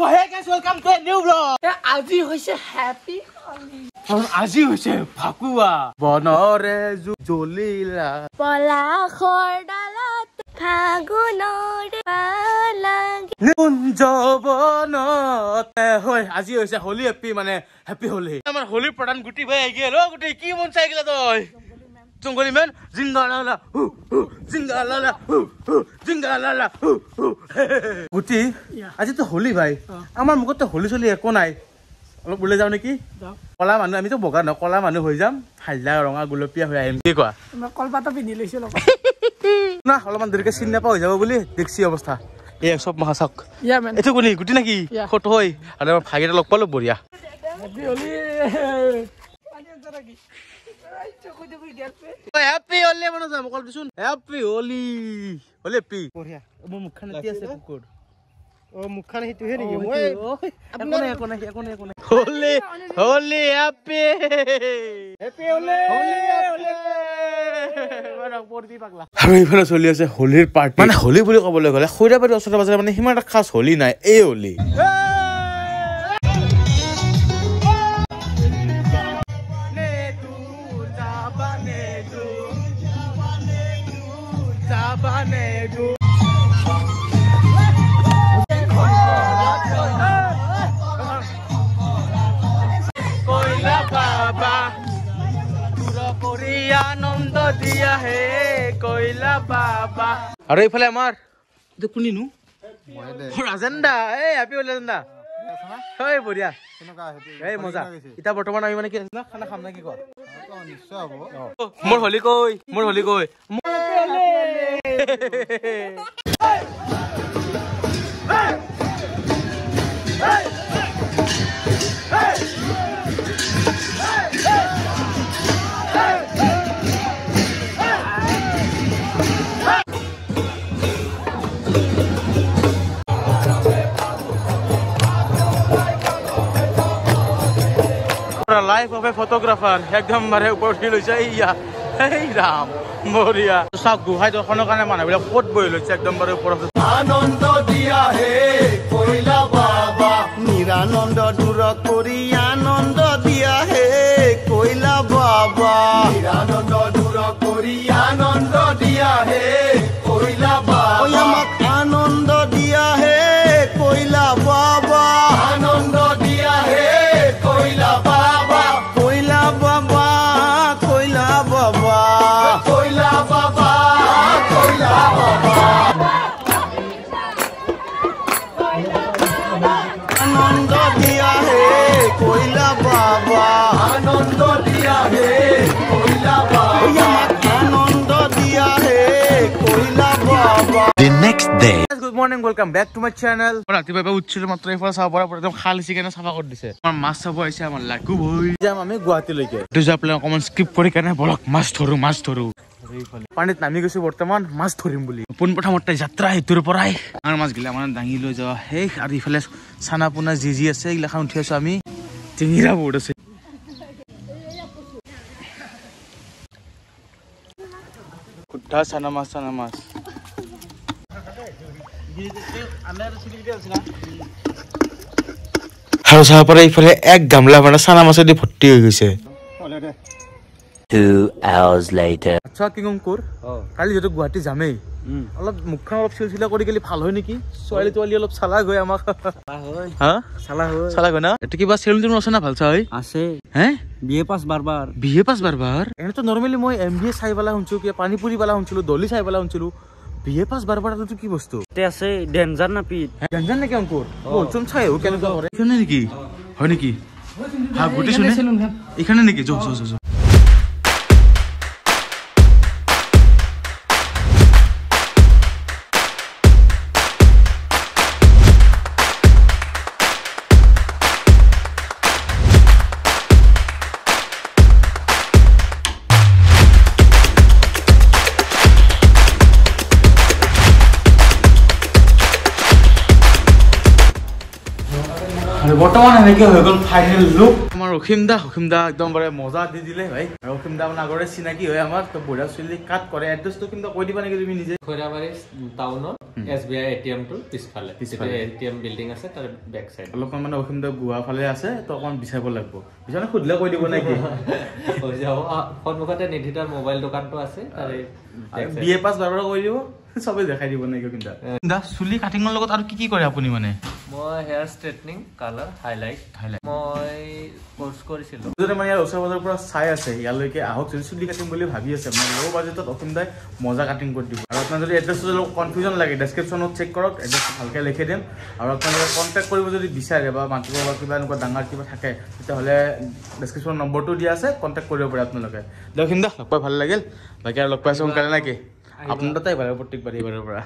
So hey guys, welcome to a new vlog. আজি হৈছে happy Holi. আজি হৈছে ফাকুয়া। বনৰে জ্বলিলা পলাশৰ ডালত ফাগুনৰ পালাগি কুঞ্জবনতে হয়। আজি হৈছে হোলি মানে হেপী হোলি। আমাৰ হোলিৰ প্ৰধান গুটি ভাই আহি গেল। গুটি কি মন চাই গেলা তই? জংগলী মেন জিংগালালা জিংগালালা জিংগালালা গুটি আজি তো হোলি ভাই। আমাৰ মুখত হোলি চলি একো নাই। অলপ ওলাই যাও নেকি? কলা মানুহ আমিতো বগা ন, কলা মানুহ হৈ যাম। হালধা ৰঙা গুলপীয়া হৈ আহিম। কি কোৱা? কলপাতা পিন্ধি লৈছো না অলপমান দেৰিকে চিনি নাপাওঁ হৈ যাব বুলি দেখছি অৱস্থা। এই চব মহাচক এইটো কোনি গুটি নেকি? ফটো হয় আৰু আমাৰ ভাগিটা লগ পালো বঢ়িয়া। হেপী হোলি মানে যাম কল দিছোন। হেপী হোলি হোলি হেপী বঢ়িয়া। মোৰ মুখখন এতি আছে কুকুৰ। ও মুখখন হিতুহে নেকি? মই একো নাই হোলি হোলি হেপী হেপী হোলি হোলি আৰু এইফালে চলি আছে হোলিৰ পাৰ্টি। মানে হোলি বুলি ক'বলৈ গ'লে খৈৰাবাৰীৰ ওচৰে পাজৰে মানে সিমান এটা খাস হোলি নাই। এই হোলি আনন্দ দিয়া হে কইলা বাবা। আৰু এইফালে আমাৰ এইটো কোনিনো ৰাজেন দা। এই হেপী হোলি ৰাজেন দা। হয় বঢ়িয়া এই মজা। এতিয়া বৰ্তমান আমি মানে কি খানা খাম নে কি কয়? নিশ্চয় হ'ব। মোৰ হোলি কৈ মোৰ হোলি কৈ লাইফ অফ এ ফটোগ্ৰাফাৰ একদম মানে ওপৰত উঠি লৈছে। ইয়া এই ৰাম মৰিয়া চাওক গুহাই দৰ্শনৰ কাৰণে মানুহবিলাক ক'ত বহি লৈছে একদম বাৰে ওপৰত। আনন্দ দিয়া হে কইলা বাবা নিৰানন্দ দূৰ কৰি আনন্দ দিয়া হে কইলা বাবা নিৰানন্দ দূৰ কৰি আনন্দ দিয়া হে কইলা বাবা আমাক আনন্দ দিয়া হে কইলা বাবা আনন্দ দিয়া হে কইলা বাবা কইলা বাবা কইলা বাবা কইলা বাবা কইলা বাবা আনন্দ দিয়া হে কইলা বাবা আনন্দ দিয়া হে কইলা বাবা আনন্দ দিয়া হে কইলা বাবা। The next day. Good morning, welcome back to my channel. ৰাতিপুৱা উঠিলো মাত্ৰ এইফালে চাব পৰা একদম খাল চিকেনে চাফা কৰি দিছে। আমাৰ মাছ চাব আহিছে আমাৰ লাকু বই যাম আমি গুৱাহাটীলৈকে। এইটো যা প্লেন অকমান স্কিপ কৰি কেনে বলক মাছ ধৰো। পানীত নামি গৈছো বৰ্তমান মাছ ধৰিম বুলি। পোনপ্ৰথমতে যাত্ৰা সেইটোৰ পৰাই আমাৰ মাছগিলা মানে দাঙি লৈ যাওঁ শেষ। আৰু ইফালে চানা পোনা যি আছে এইগিলাখন উঠি আছো আমি। টিঙিৰা বহুত আছে। খুটা চানা মাছ আৰু চাহ পৰা ইফালে এক গামলা মানে চানা মাছেদি ভৰ্তি হৈ গৈছে। 2 hours later. আচ্ছা কি কংকুৰ কালি যেটো গুৱাহাটী যামেই অলপ মুখখন অলপ চিলচিলা কৰি গেলি ভাল হয় নেকি? ছোৱালী তোৱালী অলপ চালাক হয় আমাক। হা চালাক হয় না? এইটো কিবা চেলুন আছে না ভাল চাই আছে হে বিএ পাস বাৰবাৰ এনেতো নৰমালি মই এমবিএ চাই পেলা শুনছো কি পানী পুৰি পেলা শুনছিলো দলি চাই পেলা শুনছিলো। বিএ পাস বাৰবাৰ এইটো কি বস্তু? তে আছে ডেঞ্জাৰ না পিট ডেঞ্জাৰ নেকি অংকুৰ? বলচোন চাই ও কেনেকুৱা কৰে এখানে নেকি? হয় নেকি? হা গুটি শুনে এখানে নেকি? যো আৰু বৰ্তমান এনেকৈ হৈ গ'ল ফাইনেল লুক আমাৰ অসীম দা একদম বাৰে মজা দি দিলে ভাই আৰু অসীম দা মানে আগৰে চিনাকি হয় আমাৰ তো বঢ়িয়া চুলি কাট কৰে এড্ৰেছটো কিন্তু কৈ দিবা নেকি তুমি নিজে খৈৰাবাৰী টাউনত SBI ATM টোৰ পিছফালে ATM বিল্ডিং আছে তাৰ বেক সাইড অলপমান মানে অসীম দা গুৱা ফালে আছে তো অকমান বিচাৰিব লাগিব বিচাৰে খুদলে কৈ দিব নেকি হৈ যাব সন্মুখতে নিধিতাৰ মোবাইল দোকানটো আছে তাৰে বিএ পাস বাৰবাৰ কৈ দিব সবে দেখাই দিব নেকি অসীম দা চুলি কাটিঙৰ লগত আৰু কি কৰে আপুনি মানে মই হেয়াৰ ষ্ট্ৰেটনিং কালাৰ হাইলাইট মই কোৰ্স কৰিছিলো যদি মানে ইয়াৰ ওচৰ পাজৰৰ পৰা চাই আছে ইয়ালৈকে আহক যদি চুলি কাটিম বুলি ভাবি আছে মানে ল' বাজেটত অসীম দাই মজা কাটিং কৰি দিব আৰু আপোনাৰ যদি এড্ৰেছটো অলপ কনফিউজন লাগে ডেছক্ৰিপশ্যনত চেক কৰক এড্ৰেছটো ভালকৈ লিখি দিম আৰু আপোনালোকে কণ্টেক্ট কৰিব যদি বিচাৰে বা মাতিব বা কিবা এনেকুৱা ডাঙৰ কিবা থাকে তেতিয়াহ'লে ডেছক্ৰিপশ্যনৰ নম্বৰটো দিয়া আছে কণ্টেক্ট কৰিব পাৰে আপোনালোকে দিয়ক অসীম দা লগ পাই ভাল লাগিল বাকী আৰু লগ পাইছোঁ সোনকালে নেকি আপোনাৰ তাতে আহিব প্ৰত্যেকবাৰ এইবাৰৰ পৰা